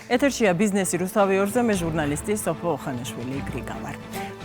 ეთერშია ბიზნესი რუსთავი ორზე, მე ჟურნალისტი სოფო ოხანაშვილი გრიგა ვარ.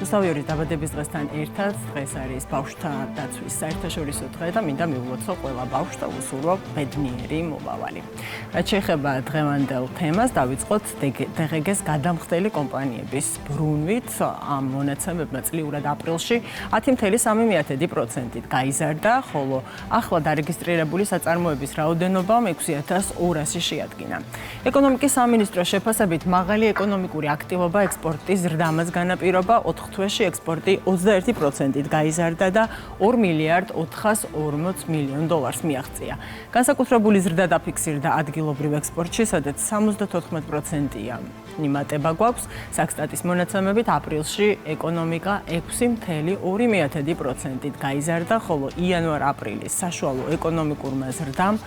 რუსთავი ორის დაბადების დღესთან ერთად დღეს არის ბავშვთა დაცვის საერთაშორისო დღე და მინდა მივულოცო ყველა ბავშვს და უსურვო ბედნიერი მომავალი. რაც შეეხება დღევანდელ თემას, დავიწყოთ DGG-ს გადამხდელი კომპანიების ბრუნვით. ამ მონაცემებმა წლიურად აპრილში 10.3%-ით გაიზარდა, ხოლო ახლა დარეგისტრირებული საწარმოების რაოდენობა 6200 შეადგინა. ეკონომიკის სამინისტროს შეფასებით მაღალი ეკონომიკური აქტივობა ექსპორტის ზრდამას განაპირობა 4 თვეში ექსპორტი 21%-ით გაიზარდა და $2 მილიარდ 440 მილიონ დოლარს მიაღწია. განსაკუთრებული ზრდა დაფიქსირდა ადგილობრივ ექსპორტში, სადაც 74%-ია მიმატება გვაქვს. საქსტატის მონაცემებით აპრილში ეკონომიკა 6.2%-ით გაიზარდა, ხოლო იანვარ-აპრილის საშუალო ეკონომიკურმა ზრდამ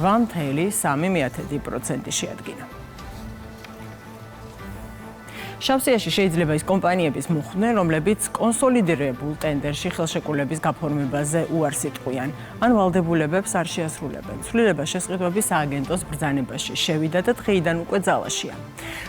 8.3% შეადგინა. შავსიაში შეიძლება ის კომპანიების მოხვდნენ, რომლებიც კონსოლიდირებულ ტენდერში ხელშეკრულების გაფორმებაზე უარს იტყვიან, ან ვალდებულებებს არ შეასრულებენ. ცვლილება შესყიდვების სააგენტოს ბრძანებაში შევიდა და დღეიდან უკვე ძალაშია.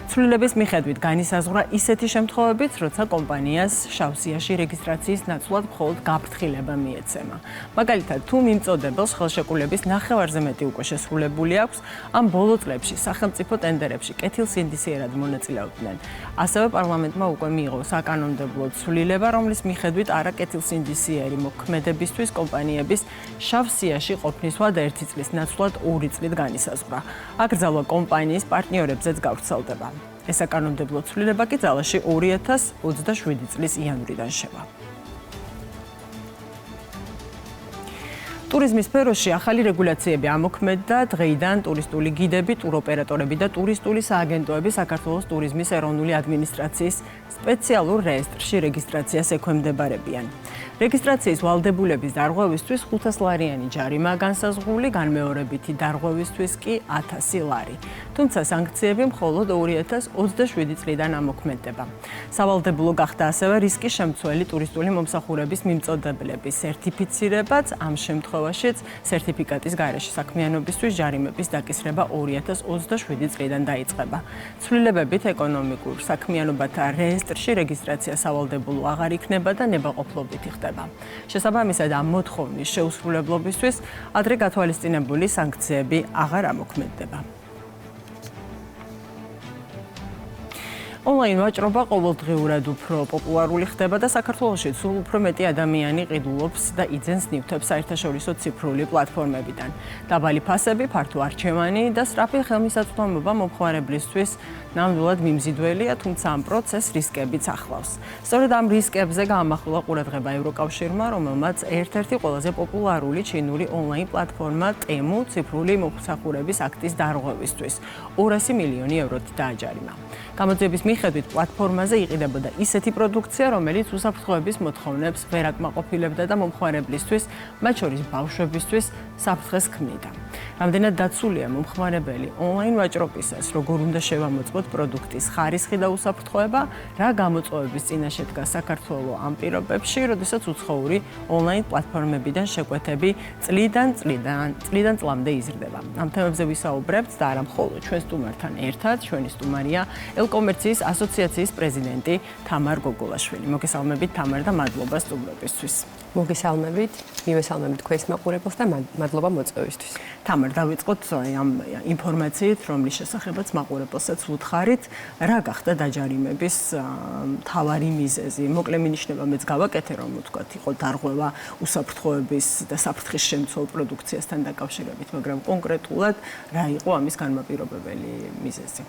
ცვლილების მიხედვით განისაზღვრა ისეთი შემთხვევებიც, როცა კომპანიას შავსიაში რეგისტრაციის ნაცვლად მხოლოდ გაფრთხილება მიეცემა. მაგალითად, თუ მიმწოდებელს ხელშეკრულების ნახევარზე მეტი უკვე შესრულებული აქვს, ამ ბოლო წლებში სახელმწიფო ტენდერებში კეთილსინდისიერად მონაწილეობდნენ. ასევე პარლამენტმა უკვე მიიღო საკანონმდებლო ცვლილება, რომლის მიხედვით არაკეთილსინდისიერი მოქმედებისთვის კომპანიების შავსიაში ყოფნის ვადა 1 წლის ნაცვლად 2 წლით განისაზღვრა. აკრძალვა კომპანიის პარტნიორებზეც გავრცელდება. ეს საკანონმდებლო ცვლილება კი ძალაში 2027 წლის იანვრიდან შევა. ტურიზმის სფეროში ახალი რეგულაციები ამოქმედდა. დღეიდან ტურისტული გიდები, ტუროპერატორები და ტურისტული სააგენტოები საქართველოს ტურიზმის ეროვნული ადმინისტრაციის სპეციალურ რეესტრში რეგისტრაციას ექვემდებარებიან. რეგისტრაციის ვალდებულების დარღვევისთვის 500 ლარიანი ჯარიმა განსაზღვრული, განმეორებითი დარღვევისთვის კი 1000 ლარი. თუმცა სანქციები მხოლოდ 2027 წლიდან ამოქმედდება. სავალდებულო გახდა ასევე რისკის შემცველი ტურისტული მომსახურების მიმწოდებლების სერტიფიცირებაც. ამ შემთხვევაშიც სერტიფიკატის გარეშე საქმიანობისთვის ჯარიმების დაკისრება 2027 წლიდან დაიწყება. ცვლილებებით ეკონომიკურ საქმიანობათა რეესტრში რეგისტრაცია სავალდებულო აღარ იქნება და ნებაყოფლობით ხდება. შესაბამისად, ამ მოთხოვნის შეუსრულებლობისთვის ადრე გათვალისწინებული სანქციები აღარ ამოქმედდება. ონლაინ ვაჭრობა ყოველდღიურად უფრო პოპულარული ხდება და საქართველოში სულ უფრო მეტი ადამიანი ყიდულობს და იძენს ნივთებს საერთაშორისო ციფრული პლატფორმებიდან. დაბალი ფასები, ფართო არჩევანი და სწრაფი ხელმისაწვდომობა მომხმარებლისთვის ნამდვილად მიმზიდველია, თუმცა ამ პროცესს რისკებიც ახლავს. სწორედ ამ რისკებზე გაამახვილა ყურადღება ევროკავშირმა, რომელმაც ერთ-ერთი ყველაზე პოპულარული ჩინური ონლაინ პლატფორმა ტემუ ციფრული მომსახურების აქტის დარღვევისთვის 200 მილიონი ევროთ დააჯარიმა. გამოძიების მიხედვით პლატფორმაზე იყიდებოდა ისეთი პროდუქცია, რომელიც უსაფრთხოების მოთხოვნებს ვერ აკმაყოფილებდა და მომხმარებლისთვის, მათ შორის ბავშვებისთვის, საფრთხეს ქმნიდა. რამდენად დაცულია მომხმარებელი ონლაინ ვაჭრობისას, როგორ უნდა შევამოწმოთ პროდუქტის ხარისხი და უსაფრთხოება, რა გამოწვევების წინაშე დგა საქართველო ამ პირობებში, როდესაც უცხოური ონლაინ პლატფორმებიდან შეკვეთები წლიდან წლამდე იზრდება. ამ თემებზე ვისაუბრებთ და არა მხოლოდ ჩვენ სტუმართან ერთად, ჩვენი სტუმარია ელკომერციის ასოციაციის პრეზიდენტი თამარ გოგოლაშვილი. მოგესალმებით თამარ და მადლობა სტუმრობისთვის. მოგესალმებით, მივესალმებით თქვენს მაყურებელს და მადლობა მოწვევისთვის. თამარ, დავიწყოთ ამ ინფორმაციით, რომლის შესახებაც მაყურებელსაც ვუთხარით, რა გახდა დაჯარიმების მთავარი მიზეზი. მოკლე მინიშნება მეც გავაკეთე, რომ ვთქვათ, იყო დარღვევა უსაფრთხოების და საფრთხის შემცველ პროდუქციასთან დაკავშირებით, მაგრამ კონკრეტულად რა იყო ამის განმაპირობებელი მიზეზი?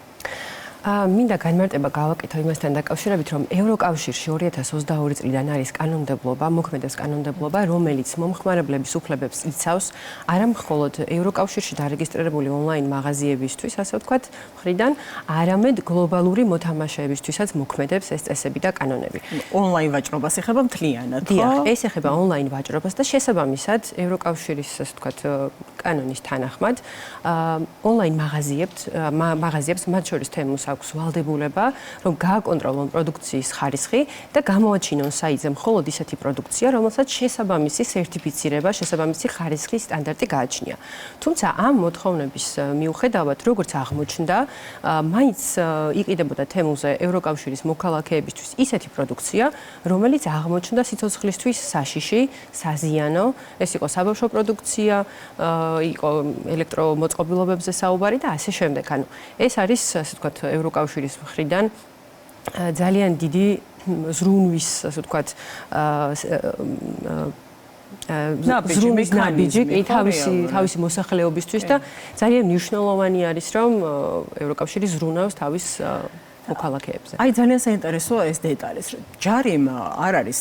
მინდა განმარტება გავაკეთო იმასთან დაკავშირებით, რომ ევროკავშირში 2022 წლიდან არის კანონმდებლობა, მოქმედებს კანონმდებლობა, რომელიც მომხმარებლების უფლებებს იცავს, არა მხოლოდ ევროკავშირში დარეგისტრირებული ონლაინ მაღაზიებისთვის, ასე ვთქვათ, მხრიდან, არამედ გლობალური მოთამაშეებისთვისაც მოქმედებს ეს წესები და კანონები. ონლაინ ვაჭრობას ეხება მთლიანად, ხო? დიახ, ეს ეხება ონლაინ ვაჭრობას და შესაბამისად ევროკავშირის, ასე ვთქვათ, კანონის თანახმად, ონლაინ მაღაზიებს, მათ შორის თემუს აქვს ვალდებულება, რომ გააკონტროლონ პროდუქციის ხარისხი და გამოაჩინონ საიტზე მხოლოდ ისეთი პროდუქცია, რომელსაც შესაბამისი სერტიფიცირება, შესაბამისი ხარისხის სტანდარტი გააჩნია. თუმცა ამ მოთხოვნების მიუხედავად, როგორც აღმოჩნდა, მაინც იყიდებოდა თემულზე ევროკავშირის მოქალაქეებისთვის ისეთი პროდუქცია, რომელიც აღმოჩნდა სიცოცხლისთვის საშიში, საზიანო, ეს იყო საბავშვო პროდუქცია, იყო ელექტრომოწყობილობებზე საუბარი და ასე შემდეგ. ანუ ეს არის, ასე ვთქვათ, ევროკავშირის მხრიდან ძალიან დიდი ზრუნვის, ასე ვთქვათ, ზრუნვის ნაბიჯი თავისი მოსახლეობისთვის და ძალიან მნიშვნელოვანი არის, რომ ევროკავშირი ზრუნავს თავის მოქალაქეებზე. აი ძალიან საინტერესოა ეს დეტალი. ჯარიმ არ არის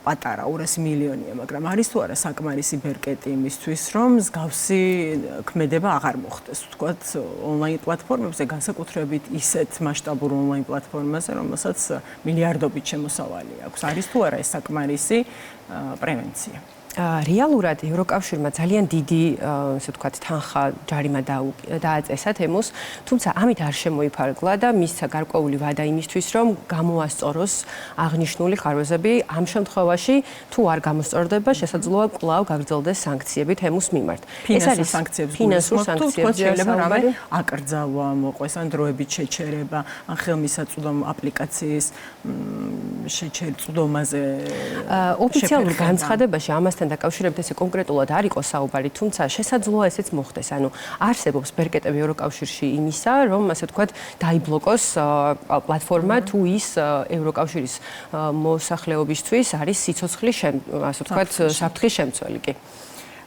პატარა 200 მილიონია, მაგრამ არის თუ არა საკმარისი ბერკეტი იმისთვის, რომ მსგავსი ქმედება აღარ მოხდეს, ვთქვათ, ონლაინ პლატფორმებზე, განსაკუთრებით ისეთ მასშტაბურ ონლაინ პლატფორმაზე, რომელსაც მილიარდობით შემოსავალი აქვს. არის თუ არა ეს საკმარისი პრევენცია? რეალურად ევროკავშირმა ძალიან დიდი, ასე ვთქვათ, თანხა ჯარიმა დააწესა თემოს, თუმცა ამით არ შემოიფარგლა და მისცა გარკვეული ვადა იმისთვის, რომ გამოასწოროს აღნიშნული ხარვეზები. ამ შემთხვევაში, თუ არ გამოსწორდება, შესაძლოა კვლავ გაგრძელდეს სანქციები თემოს მიმართ. ეს არის ფინანსურ სანქციები, შეიძლება რამე აკრძალვა მოყვეს, ან დროებით შეჩერება, ან ხელმისაწვდომ აპლიკაციის შეჩერწვდომაზე. ოფიციალურ განცხადებაში ამასთან დაკავშირებით ესე კონკრეტულად არ იყო საუბარი, თუმცა შესაძლოა ესეც მოხდეს. ანუ არსებობს ბერკეტები ევროკავშირში იმისა, რომ ასე ვთქვათ, დაიბლოკოს პლატფორმა თუ ის ევროკავშირის მოსახლეობისთვის არის სიცოცხლის, ასე ვთქვათ, საფრთხის შემცველი კი.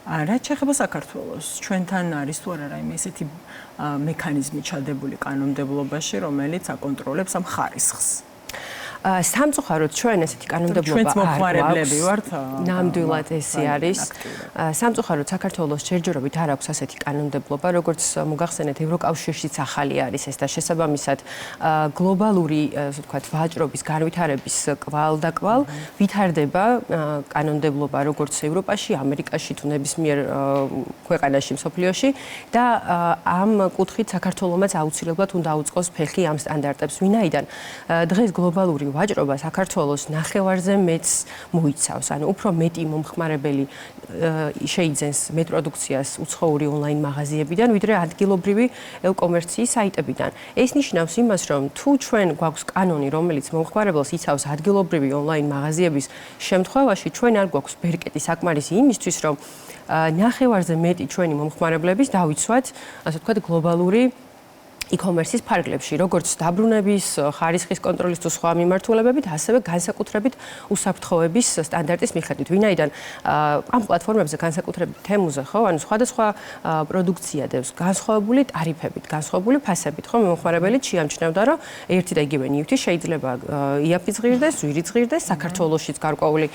რაც შეეხება საქართველოს, ჩვენთან არის თუ არა რაიმე ესეთი მექანიზმი ჩადებული კანონმდებლობაში, რომელიც აკონტროლებს ამ ხარისხს? სამწუხაროდ ჩვენ ესეთი კანონმდებლობა არ გვაქვს. ნამდვილად ესე არის. სამწუხაროდ საქართველოს ჯერჯერობით არ აქვს ასეთი კანონმდებლობა, როგორც მოგახსენეთ, ევროკავშირშიც ახალი არის ეს და შესაბამისად გლობალური, ასე ვთქვათ, ვაჭრობის განვითარების კვალ ვითარდება კანონმდებლობა როგორც ევროპაში, ამერიკაში თუ ნებისმიერ ქვეყანაში, მსოფლიოში და ამ კუთხით საქართველოსაც აუცილებლად უნდა აუწყოს ფეხი ამ სტანდარტებს, ვინაიდან დღეს გლობალური ვაჭრობა საქართველოს ნახევარზე მეტს მოიცავს. ანუ უფრო მეტი მომხმარებელი შეიძენს მეტპროდუქციას უცხოური ონლაინ მაღაზიებიდან, ვიდრე ადგილობრივი ელ-კომერციის საიტებიდან. ეს ნიშნავს იმას, რომ თუ ჩვენ გვაქვს კანონი, რომელიც მომხმარებელს იცავს ადგილობრივი ონლაინ მაღაზიების შემთხვევაში, ჩვენ არ გვაქვს ბერკეტი საკმარისი იმისთვის, რომ ნახევარზე მეტი ჩვენი მომხმარებლების დავიცვათ, ასე ვთქვათ, გლობალური e-commerce-ის ფარგლებში, როგორც დაბრუნების, ხარისხის კონტროლის თუ სხვა მიმართულებებით, ასევე განსაკუთრებით უსაფრთხოების სტანდარტის მიხედვით. ვინაიდან ამ პლატფორმებზე განსაკუთრებით თემუზე, ხო, ანუ სხვადასხვა პროდუქცია დევს განსხვავებული ტარიფებით, განსხვავებული ფასებით, ხო, მომხმარებელი შეამჩნევდა, რომ ერთი და იგივე ნივთი შეიძლება იაფიც ღირდეს, ძვირიც ღირდეს, საქართველოშიც გარკვეული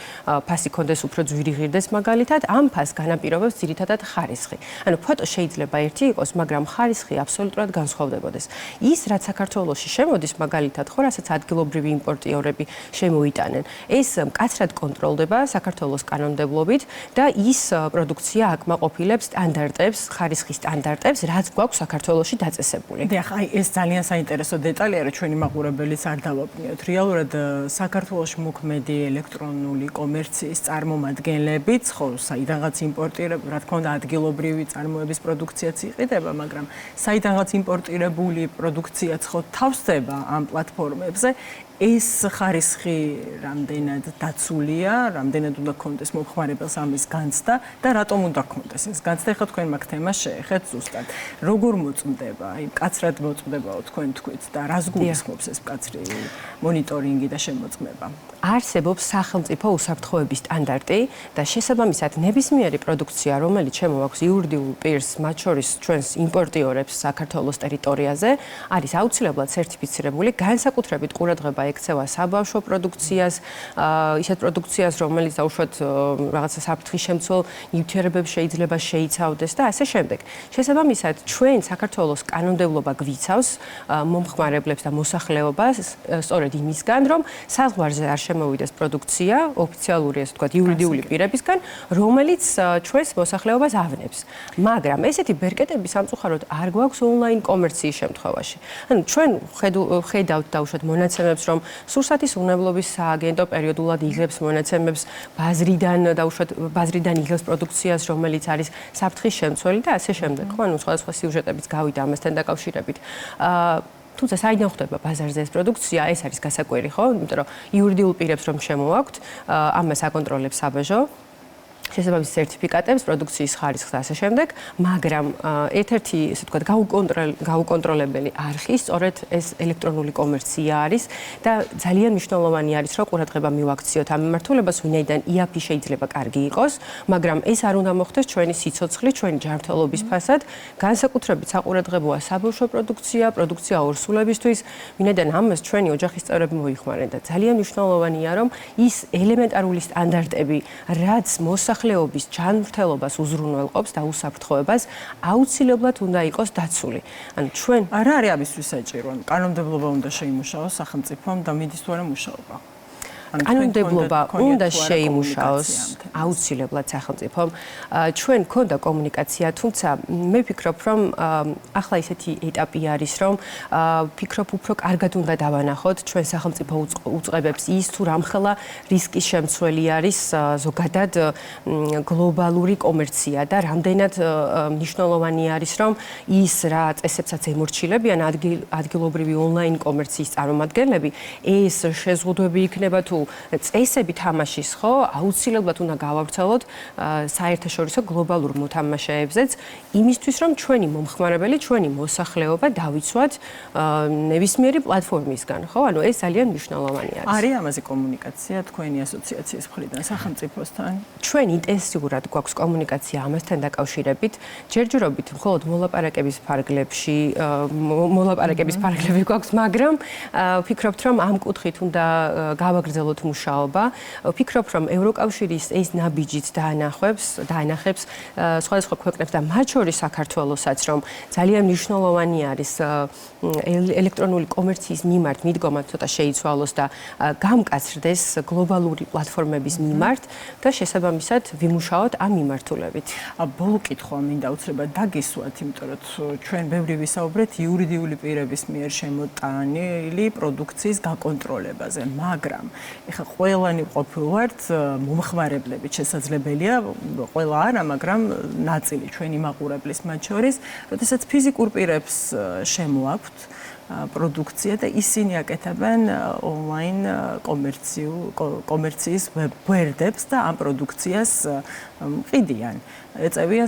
ფასი კონდეს, უფრო ძვირი ღირდეს მაგალითად, ამ ფასს განაპირობებს ძირითადად ხარისხი. ანუ ფოტო შეიძლება ერთი იყოს, მაგრამ ხარისხი აბსოლუტურად განსხვავდება. ის რაც საქართველოში შემოდის მაგალითად ხო რასაც ადგილობრივი იმპორტიორები შემოიტანენ ეს მკაცრად კონტროლდება საქართველოს კანონმდებლობით და ის პროდუქცია აკმაყოფილებს სტანდარტებს ხარისხის სტანდარტებს რაც გვაქვს საქართველოში დაწესებული. დიახ, აი ეს ძალიან საინტერესო დეტალია რომ ჩვენი მაყურებელიც არ დავაფრინოთ. რეალურად საქართველოში მოქმედი ელექტრონული კომერციის წარმომადგენლებიც ხო საიდანღაც იმპორტირებ, რა თქმა უნდა ადგილობრივი წარმოების პროდუქციაც იყიდება, მაგრამ საიდანღაც იმპორტირებ პროდუქციაც ხო თავსდება ამ პლატფორმებზე ეს ხარისხი რამდენად დაცულია, რამდენად უნდა კონდეს მომხმარებელს ამის განცდა და რატომ უნდა კონდეს ეს განცდა? ეხლა თქვენ მაგ თემას შეეხეთ ზუსტად. როგორ მოწმდება, აი მკაცრად მოწმდებაო თქვენ თქვით და რას გულისხმობს ეს მკაცრი მონიტორინგი და შემოწმება? არსებობს სახელმწიფო უსაფრთხოების სტანდარტი და შესაბამისად ნებისმიერი პროდუქცია, რომელიც შემოაქვს იურიდიულ პირს, მათ შორის ჩვენს იმპორტიორებს საქართველოს ტერიტორიაზე, არის აუცილებლად სერტიფიცირებული, განსაკუთრებით ყურადღება ექცევა საბავშვო პროდუქციას, ისეთ პროდუქციას, რომელიც დაუშვათ რაღაცა საფრთხის შემცველ ნივთიერებებს შეიძლება შეიცავდეს და ასე შემდეგ. შესაბამისად, ჩვენ საქართველოს კანონმდებლობა გვიცავს მომხმარებლებს და მოსახლეობას სწორედ იმისგან, რომ საზღვარზე არ შემოვიდეს პროდუქცია ოფიციალური, ასე ვთქვათ, იურიდიული პირებისგან, რომელიც ჩვენს მოსახლეობას ავნებს. მაგრამ ესეთი ბერკეტები სამწუხაროდ არ გვაქვს ონლაინ კომერციის შემთხვევაში. ანუ ჩვენ ხედავთ დაუშვათ მონაცემებს, რომ სურსათის უნებლობის სააგენტო პერიოდულად იღებს მონაცემებს ბაზრიდან იღებს პროდუქციას, რომელიც არის საფრთხის შემცველი და ასე შემდეგ. ხო, ანუ სხვადასხვა სიუჟეტებიც გავიდა ამასთან დაკავშირებით. თუმცა საიდან ხდება ბაზარზე ეს პროდუქცია, ეს არის გასაკვირი, ხო? იმიტომ რომ იურიდიულ პირებს რომ შემოაქვთ, ამას აკონტროლებს საბაჟო. შესაბამის სერტიფიკატებს, პროდუქციის ხარისხს და ასე შემდეგ, მაგრამ ერთ-ერთი, ასე ვთქვათ, გაუკონტროლებელი არხი სწორედ ეს ელექტრონული კომერცია არის და ძალიან მნიშვნელოვანი არის, რომ ყურადღება მივაქციოთ ამ მიმართულებას, ვინაიდან IAP შეიძლება კარგი იყოს, მაგრამ ეს არ უნდა მოხდეს ჩვენი სიცოცხლით, ჩვენი ჯანმრთელობის ფასად, განსაკუთრებით საყურადღებოა საბავშვო პროდუქცია ორსულებისთვის, ვინაიდან ამას ჩვენი ოჯახის წევრები მოიხმარენ და ძალიან მნიშვნელოვანია, რომ ის ელემენტარული სტანდარტები, რაც მოსახლეობის ჯანმრთელობას უზრუნველყოფს და უსაფრთხოებას, აუცილებლად უნდა იყოს დაცული. ანუ ჩვენ რა არის ამისთვის საჭირო? კანონმდებლობა უნდა შეიმუშაოს სახელმწიფომ და მიდის თუ არა მუშაობა? კანონმდებლობა უნდა შეიმუშაოს აუცილებლად სახელმწიფომ. ჩვენ გქონდა კომუნიკაცია, თუმცა მე ვფიქრობ, რომ ახლა ისეთი ეტაპი არის, რომ ვფიქრობ, უფრო კარგად უნდა დავანახოთ ჩვენ სახელმწიფო უწყებებს ის თუ რამხელა რისკის შემცველი არის ზოგადად გლობალური კომერცია და რამდენად მნიშვნელოვანი არის, რომ ის რა წესებსაც ემორჩილებიან ადგილობრივი ონლაინ კომერციის წარმომადგენლები, ეს შეზღუდვები იქნება თუ წესები თამაშის, ხო, აუცილებლად უნდა გავავრცელოთ საერთაშორისო გლობალურ მოთამაშეებზეც, იმისთვის, რომ ჩვენი მომხმარებელი, ჩვენი მოსახლეობა დავიცვათ ნებისმიერი პლატფორმისგან, ხო? ანუ ეს ძალიან მნიშვნელოვანი არის. არის ამაზე კომუნიკაცია თქვენი ასოციაციის მხრიდან სახელმწიფოსთან? ჩვენ ინტენსიურად გვაქვს კომუნიკაცია ამასთან დაკავშირებით, ჯერჯერობით მხოლოდ მოლაპარაკების ფარგლები გვაქვს, მაგრამ ვფიქრობთ, რომ ამ კუთხით უნდა გავაგრძელოთ მუშაობა. ვფიქრობ, რომ ევროკავშირის ეს ნაბიჯით დაანახებს სხვადასხვა ქვეყნებს და მათ შორის საქართველოსაც, რომ ძალიან მნიშვნელოვანი არის ელექტრონული კომერციის მიმართ მიდგომა ცოტა შეიცვალოს და გამკაცრდეს გლობალური პლატფორმების მიმართ და შესაბამისად ვიმუშაოთ ამ მიმართულებით. ბოლო კითხვა მინდა უცებად დაგისვათ, იმიტომ რომ ჩვენ ბევრი ვისაუბრეთ იურიდიული პირების მიერ შემოტანილი პროდუქციის გაკონტროლებაზე, მაგრამ ეხლა ყველანი ყოფილვართ მომხმარებლები, შესაძლებელია ყველა არა, მაგრამ ნაწილი ჩვენი მაყურებლის მათ შორის, როდესაც ფიზიკურ პირებს შემოაქვთ პროდუქცია და ისინი აკეთებენ ონლაინ კომერციის გვერდებს და ამ პროდუქციას ყიდიან, ეწევიან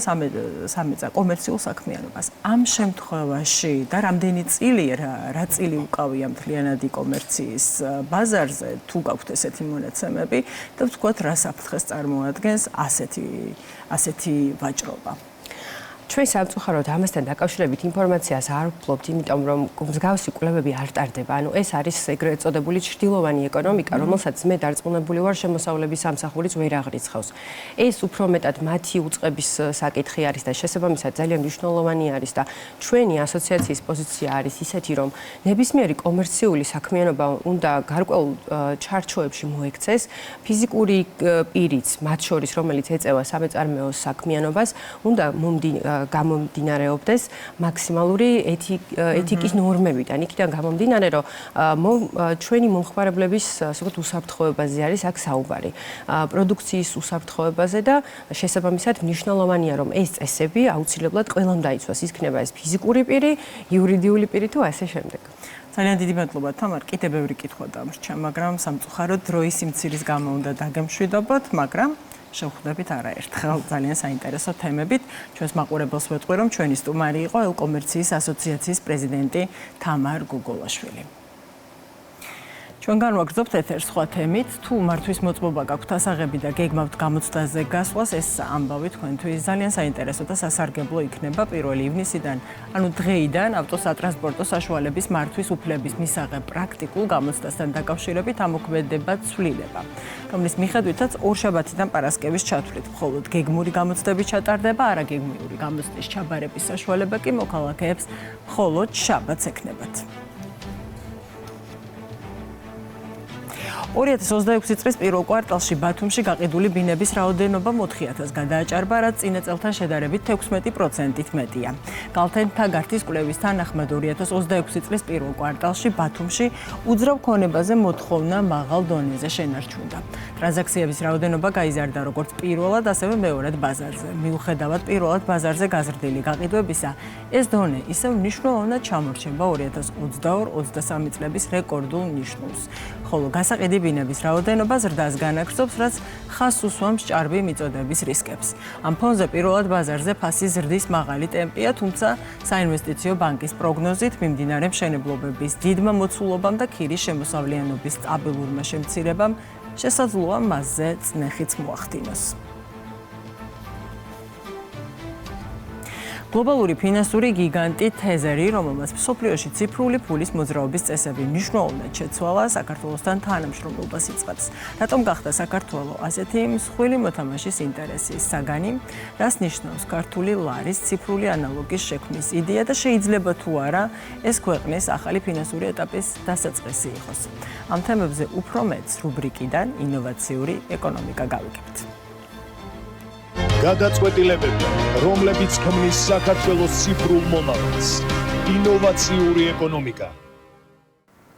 სამეცა კომერციულ საქმიანობას. ამ შემთხვევაში და რამდენი წილი, რა წილი უკავია მთლიანად იკომერციის ბაზარზე, თუ გაქვთ ესეთი მონაცემები და ვთქვათ, რა საფრთხეს წარმოადგენს ასეთი ვაჭრობა. ჩვენ სამწუხაროდ ამასთან დაკავშირებით ინფორმაციას არ ვფლობთ, იმიტომ რომ მსგავსი კვლევები არ ტარდება. ანუ ეს არის ეგრეთ წოდებული ჩრდილოვანი ეკონომიკა, რომელსაც მე დარწმუნებული ვარ, შემოსავლების სამსახურიც ვერ აღრიცხავს. ეს უფრო მეტად მათი უწყების საკითხი არის და შესაბამისად ძალიან მნიშვნელოვანი არის და ჩვენი ასოციაციის პოზიცია არის ისეთი, რომ ნებისმიერი კომერციული საქმიანობა უნდა გარკვეულ ჩარჩოებში მოექცეს, ფიზიკური პირიც, მათ შორის რომელიც ეწევა სამეწარმეო საქმიანობას, უნდა გამომდინარეობდეს მაქსიმალური ეთიკის ნორმებიდან. იქიდან გამომდინარე, რომ ჩვენი მომხმარებლების ასეთ უსაფრთხოებაზე არის აქ საუბარი. პროდუქციის უსაფრთხოებაზე და შესაბამისად მნიშვნელოვანია, რომ ეს წესები აუცილებლად ყველამ დაიცვას. იქნება ეს ფიზიკური პირი, იურიდიული პირი თუ ასე შემდეგ. ძალიან დიდი მადლობა თამარ, კიდევ ბევრი კითხვა დამრჩა, მაგრამ სამწუხაროდ დროის სიმცირის გამო უნდა დაგემშვიდობოთ, მაგრამ შევხვდებით არაერთხელ ძალიან საინტერესო თემებით. ჩვენს მაყურებელს ვეთყვი, რომ ჩვენი სტუმარი იყო ელკომერციის ასოციაციის პრეზიდენტი თამარ გოგოლაშვილი. ჩვენ განვაგრძობთ ეთერს სხვა თემით. თუ მართვის მოწმობა გაქვთ ასაღები და გეგმავთ გამოცდაზე გასვლას, ეს ამბავი თქვენთვის ძალიან საინტერესო და სასარგებლო იქნება 1 ივნისიდან, ანუ დღეიდან ავტოსატრანსპორტო საშუალების მართვის უფლების მისაღებ პრაქტიკულ გამოცდასთან დაკავშირებით ამოქმედება ცვლილება, რომლის მიხედვითაც ორშაბათიდან პარასკევის ჩათვლით მხოლოდ გეგმური გამოცდები ჩატარდება, არაგეგმიური გამოცდის ჩაბარების საშუალება კი მოქალაქეებს მხოლოდ შაბათს ექნებათ. 2026 წლის პირველ კვარტალში ბათუმში გაყიდული ბინების რაოდენობა 4000-ს გადააჭარბა, რაც წინა წელთან შედარებით 16%-ით მეტია. გალთენთა გართის კვლევის თანახმად 2026 წლის პირველ კვარტალში ბათუმში უძრავ ქონებაზე მოთხოვნა მაღალ დონეზე შენარჩუნდა. ტრანზაქციების რაოდენობა გაიზარდა როგორც პირველად, ასევე მეორად ბაზარზე. მიუხედავად პირველად ბაზარზე გაზრდილი გაყიდვებისა, ეს დონე ისევ მნიშვნელოვნად ჩამორჩება 2022-23 წლების რეკორდულ ნიშნულს. ხოლო გასაყიდი ბინების რაოდენობა ზრდას განაგრძობს, რაც ხაზს უსვამს ჭარბი მიწოდების რისკებს. ამ ფონზე პირველად ბაზარზე ფასი ზრდის მაღალი ტემპია, თუმცა საინვესტიციო ბანკის პროგნოზით მიმდინარე მშენებლობების დიდმა მოცულობამ და ქირის შემოსავლიანობის სტაბილურმა შემცირებამ შესაძლოა მასზე წნეხიც მოახდინოს. გლობალური ფინანსური გიგანტი თეზერი, რომელმაც მსოფლიოში ციფრული ფულის მოძრაობის წესები მნიშვნელოვნად შეცვალა, საქართველოსთან თანამშრომლობას იწყებს. რატომ გახდა საქართველო ასეთი მსხვილი მოთამაშის ინტერესის საგანი? რას ნიშნავს ქართული ლარის ციფრული ანალოგის შექმნის იდეა და შეიძლება თუ არა ეს ქვეყნის ახალი ფინანსური ეტაპის დასაწყისი იყოს? ამ თემებზე უფრო მეტს რუბრიკიდან ინოვაციური ეკონომიკა გავიგებთ. გადაწყვეტილებები, რომლებიც ქმნის საქართველოს ციფრულ მომავალს. ინოვაციური ეკონომიკა.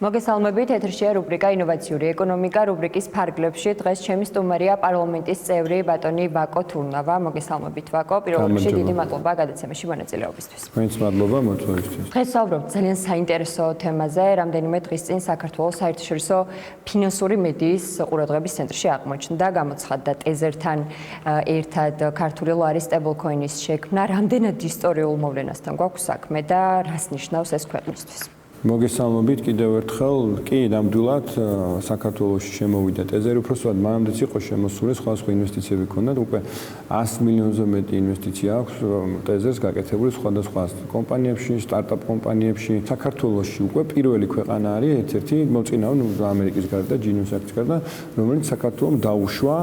მოგესალმებით, ეთერშია რუბრიკა ინოვაციური ეკონომიკა. რუბრიკის ფარგლებში დღეს ჩემი სტუმარია პარლამენტის წევრი ბატონი ვაკო თურნავა. მოგესალმებით ვაკო. პირველ რიგში დიდი მადლობა გადაცემაში მონაწილეობისთვის. თქვენს მადლობა მოწვევისთვის. დღეს ვსაუბრობთ ძალიან საინტერესო თემაზე. რამდენიმე დღის წინ საქართველოს საერთაშორისო ფინანსური მედიის ყურადღების ცენტრში აღმოჩნდა, გამოცხადდა ტეზერთან ერთად ქართული ლარის სტეიბლკოინის შექმნა. რამდენად ისტორიულ მოვლენასთან გვაქვს საქმე და რას ნიშნავს ეს ქვეყნისთვის? მოგესალმებით კიდევ ერთხელ. კი, ნამდვილად საქართველოში შემოვიდა ტეზერი, უბრალოდ მანამდეც იყო შემოსული, სხვა ინვესტიციები ჰქონდა, უკვე 100 მილიონზე მეტი ინვესტიცია აქვს ტეზერს გაკეთებული სხვადასხვა კომპანიებში, სტარტაპ კომპანიებში. საქართველოში უკვე პირველი ქვეყანა არის, ერთ-ერთი მოწინავე ამერიკის გარდა, ჯინიუს აქტის გარდა, რომელიც საქართველოს დაუშვა,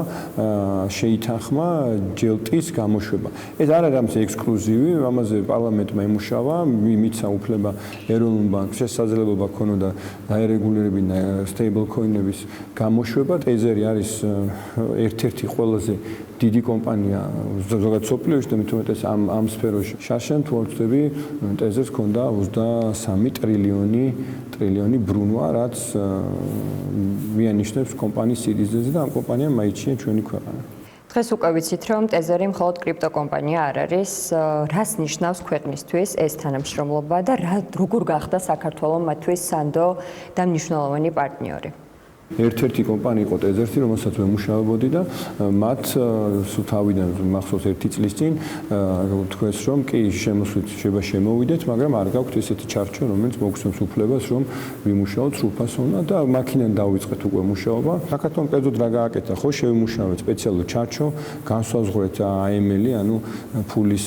შეითანხმა ჯელტის გამოშვება. ეს არ არის რამე ექსკლუზივი, ამაზე პარლამენტმა იმუშავა, მიცა უფლება ეროვნულ ბანკს შესაძლებლობა ქონოდა დაერეგულირებინა სტეიბლკოინების გამოშვება. ტეზერი არის ერთ-ერთი ყველაზე დიდი კომპანია ზოგადად სოფლიოში და მით უმეტეს ამ სფეროში. შარშან თუ არ ვწდები, ტეზერს ჰქონდა 23 ტრილიონი ბრუნვა, რაც მიანიშნებს კომპანიის სიდიდეზე და ამ კომპანიამ მაიჩია ჩვენი ქვეყანა. დღეს უკვე ვიცით, რომ ტეზერი მხოლოდ კრიპტოკომპანია არ არის. რას ნიშნავს ქვეყნისთვის ეს თანამშრომლობა და როგორ გახდა საქართველოს მათთვის სანდო და მნიშვნელოვანი პარტნიორი? ერთ-ერთი კომპანია იყო ტეზერსი, რომელსაც ვემუშავებოდი და მათ სულ თავიდან მახსოვს 1 წლის წინ თქვეს, რომ კი შემოსვლით შემოვიდეთ, მაგრამ არ გაქვთ ესეთი ჩარჩო, რომელიც მოგცემს უფლებას, რომ ვიმუშაოთ სრულფასოვნად და მაქინან დავიწყეთ უკვე მუშაობა. საქართველოს კერძოდ რა გააკეთა, ხო, შევიმუშავეთ სპეციალური ჩარჩო, განსაზღვრეთ AML-ი, ანუ ფულის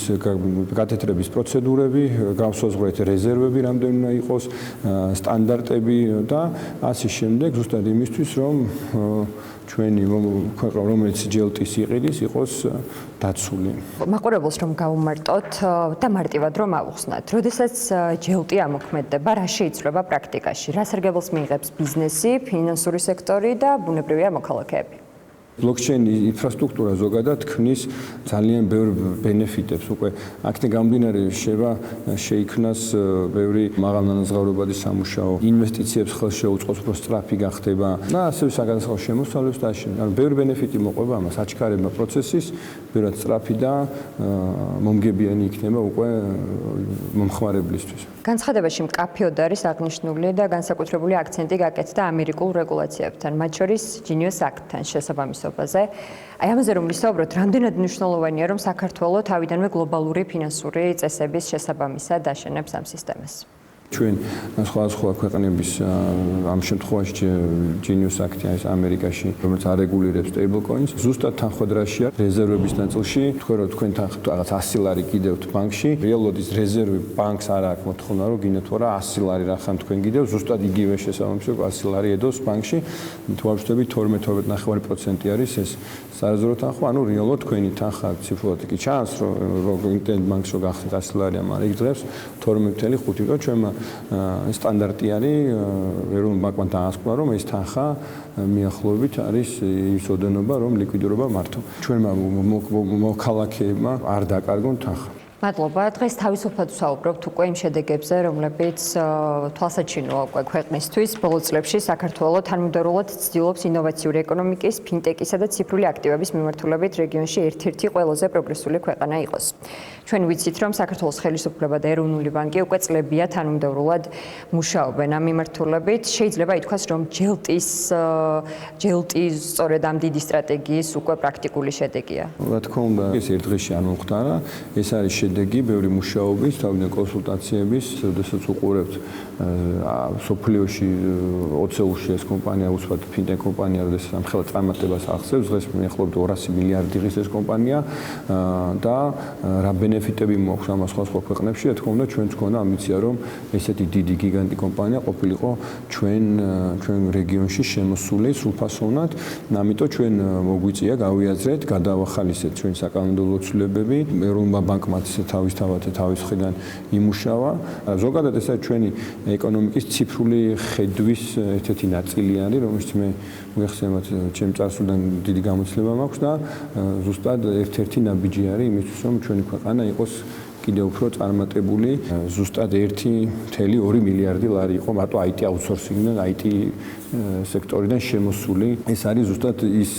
გათეთრების პროცედურები, განსაზღვრეთ რეზერვები, რამდენი უნდა იყოს, სტანდარტები და ასე შემდეგ, ზუსტად იმის რომ ჩვენი ქვეყანა რომელიც ჯელტის იყიდის იყოს დაცული. მაყურებელს რომ გავუმარტოთ და მარტივად რომ ავუხსნათ. როდესაც ჯელტი ამოქმედდება, რა შეიცვლება პრაქტიკაში? რა სარგებელს მიიღებს ბიზნესი, ფინანსური სექტორი და ბუნებრივია მოქალაქეები? ბლოკჩეინი ინფრასტრუქტურა ზოგადად ქმნის ძალიან ბევრ ბენეფიტებს. უკვე აქედან გამომდინარე შეიქმნას ბევრი მაღალანაზღაურებადი სამუშაო, ინვესტიციებს ხელს შეუწყობს, უფრო სწრაფი გახდება და ასევე საგანძღაო შემოსავლებს და ასე. ანუ ბევრი ბენეფიტი მოყვება ამას, აჩქარება პროცესის, ბევრად სწრაფი და მომგებიანი იქნება უკვე მომხმარებლისთვის. განცხადებაში მკაფიოდ არის აღნიშნული და განსაკუთრებული აქცენტი გაკეთდა ამერიკულ რეგულაციებთან, მათ შორის ჯინიუს აქტთან შესაბამისობაზე. აი ამაზე რომ ვისაუბროთ, რამდენად მნიშვნელოვანია, რომ საქართველოს თავიდანვე გლობალური ფინანსური წესების შესაბამისად აშენებს ამ სისტემას? ჩვენ სხვადასხვა ქვეყნების ამ შემთხვევაში Genius Act-ი არის ამერიკაში, რომელიც არეგულირებს stablecoins, ზუსტად თანხმდრაშია რეზერვების ნაწილში, თქვენ რომ თქვენ რაღაც 100 ლარი გიდევთ ბანკში, რეალურად ის რეზერვი ბანკს არ აქვს მოთხოვნა, რომ გინდათ რა 100 ლარი რახან თქვენ გიდევთ, ზუსტად იგივე შესაბამისო 100 ლარი ედოს ბანკში, თუ არ ვშტები 12.9% არის ეს სარეზერვო თანხა, ანუ რეალურად თქვენი თანხა ციფრულად კი ჩანს, რომ ინტერნეტ ბანკში რო გახსნით 100 ლარი ამან იგრძებს 12.5, რომ ჩვენმა სტანდარტი არის ეროვნულ ბანკმა დაასკვნა რომ ეს თანხა მიახლოებით არის ის ოდენობა რომ ლიკვიდირება მართო. ჩვენმა მოქალაქეებმა არ დაკარგონ თანხა. მადლობა. დღეს თავისუფლად ვსაუბრობთ უკვე იმ შედეგებზე, რომლებიც თვალსაჩინოა უკვე ქვეყნისთვის. ბოლო წლებში საქართველო თანმიმდევრულად ცდილობს ინოვაციური ეკონომიკის, ფინტეკისა და ციფრული აქტივების მიმართულებით რეგიონში ერთ-ერთი ყველაზე პროგრესული ქვეყანა იყოს. ჩვენ ვიცით, რომ საქართველოს ხელისუფლება და ეროვნული ბანკი უკვე წლებია თანმიმდევრულად მუშაობენ ამ მიმართულებით. შეიძლება ითქვას, რომ ჯელტის სწორედ ამ დიდი სტრატეგიის უკვე პრაქტიკული შედეგია. რა თქმა უნდა, ეს ერთ დღეში არ მომხდარა. ეს არის შედეგი ბევრი მუშაობის, თავიდან კონსულტაციების, როდესაც უყურებთ სოფლიოში 20-ში ეს კომპანია, უცბად ფინტეკ კომპანია, როდესაც ამ ხელა წარმატებას ახსენებს, დღეს მიახლოებით 200 მილიარდი ღირს ეს კომპანია და რა ბენეფიტები მოაქვს ამ სხვა ქვეყნებში, რა თქმა უნდა, ჩვენც გქონდა ამბიცია, რომ ესეთი დიდი გიგანტი კომპანია ყოფილიყო ჩვენ რეგიონში შემოსული სრულფასოვნად, ამიტომ ჩვენ მოგვიწია გავიაზრეთ, გადავახალისეთ ჩვენ საკანონმდებლო ცვლილებები, ეროვნულმა ბანკმა თავის მხრიდან იმუშავა. ზოგადად ეს არის ჩვენი ეკონომიკის ციფრული ხედვის ერთ-ერთი ნაწილი არის, რომელშიც მე მოგეხსენებათ, ჩემ წარსულიდან დიდი გამოცდილება მაქვს და ზუსტად ერთ-ერთი ნაბიჯი არის იმისთვის, რომ ჩვენი ქვეყანა იყოს კიდევ უფრო წარმატებული, ზუსტად 1.2 მილიარდი ლარი იყო მარტო IT აუთსორსინგიდან, IT სექტორიდან შემოსული. ეს არის ზუსტად ის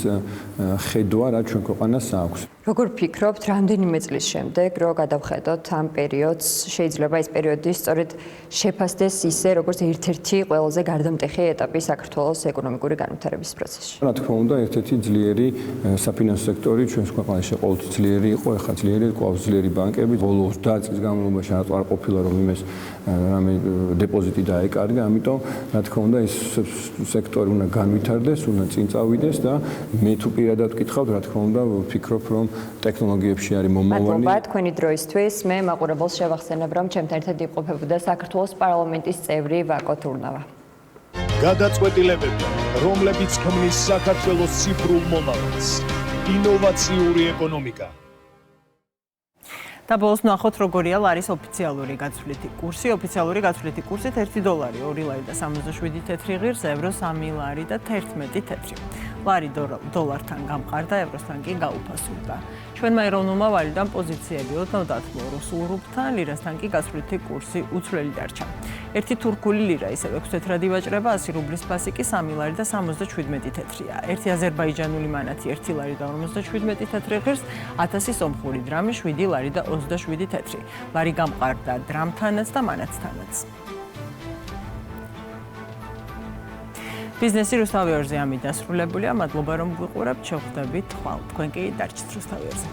ხედვა, რაც ჩვენ ქვეყანას აქვს. როგორ ფიქრობთ, რამდენიმე წლის შემდეგ, რო გადავხედოთ ამ პერიოდს, შეიძლება ეს პერიოდი სწორედ შეფასდეს ისე, როგორც ერთ-ერთი ყველაზე გარდამტეხი ეტაპი საქართველოს ეკონომიკური განვითარების პროცესში? რა თქმა უნდა, ერთ-ერთი ძლიერი საფინანსო სექტორი ჩვენს ქვეყანაში ყოველთვის ძლიერი იყო, ეხლა ძლიერი, კვლავ ძლიერი ბანკები. ბოლო 30 წლის განმავლობაში არ ყოფილა რომ იმეს რამე დეპოზიტი დაეკარგა, ამიტომ რა თქმა უნდა ეს სექტორი უნდა განვითარდეს, უნდა წინ წავიდეს და მე თუ პირადად ვკითხავთ, რა თქმა უნდა, ვფიქრობ რომ ტექნოლოგიებში არის მომავალი. მადლობა თქვენი დროისთვის. მე მაყურებელს შევახსენებ, რომ ჩემთან ერთად იმყოფებოდა საქართველოს პარლამენტის წევრი ვაკო თურნავა. გადაწყვეტილებები, რომლებიც ქმნის საქართველოს ციფრულ მომავალს. ინოვაციური ეკონომიკა. და ბოლოს ნახოთ როგორია ლარის ოფიციალური გაცვლითი კურსი. ოფიციალური გაცვლითი კურსით 1 დოლარი 2 ლარი და 77 თეთრი ღირს, ევრო 3 ლარი და 11 თეთრი. ლარი დოლართან გამყარდა, ევროსთან კი გაუფასურდა. ჩვენმა ეროვნულმა ვალუტამ პოზიციები ოდნავ დათმო რუსულ რუბლთან, ლირასთან კი გაცვლითი კურსი უცვლელი დარჩა. 1 თურქული ლირა ისევ 6 თეთრად ივაჭრება, 100 რუბლის ფასი კი 3 ლარი და 77 თეთრია. 1 აზერბაიჯანული მანათი 1 ლარი და 57 თეთრი ღირს, 1000 სომხური დრამი 7 ლარი და 27 თეთრი. ლარი გამყარდა დრამთანაც და მანათთანაც. ბიზნესი რუსთავიორზე ამით დასრულებულია. მადლობა რომ გვიყურებთ, შევხვდებით ხვალ. თქვენ კი დარჩით რუსთავიორზე.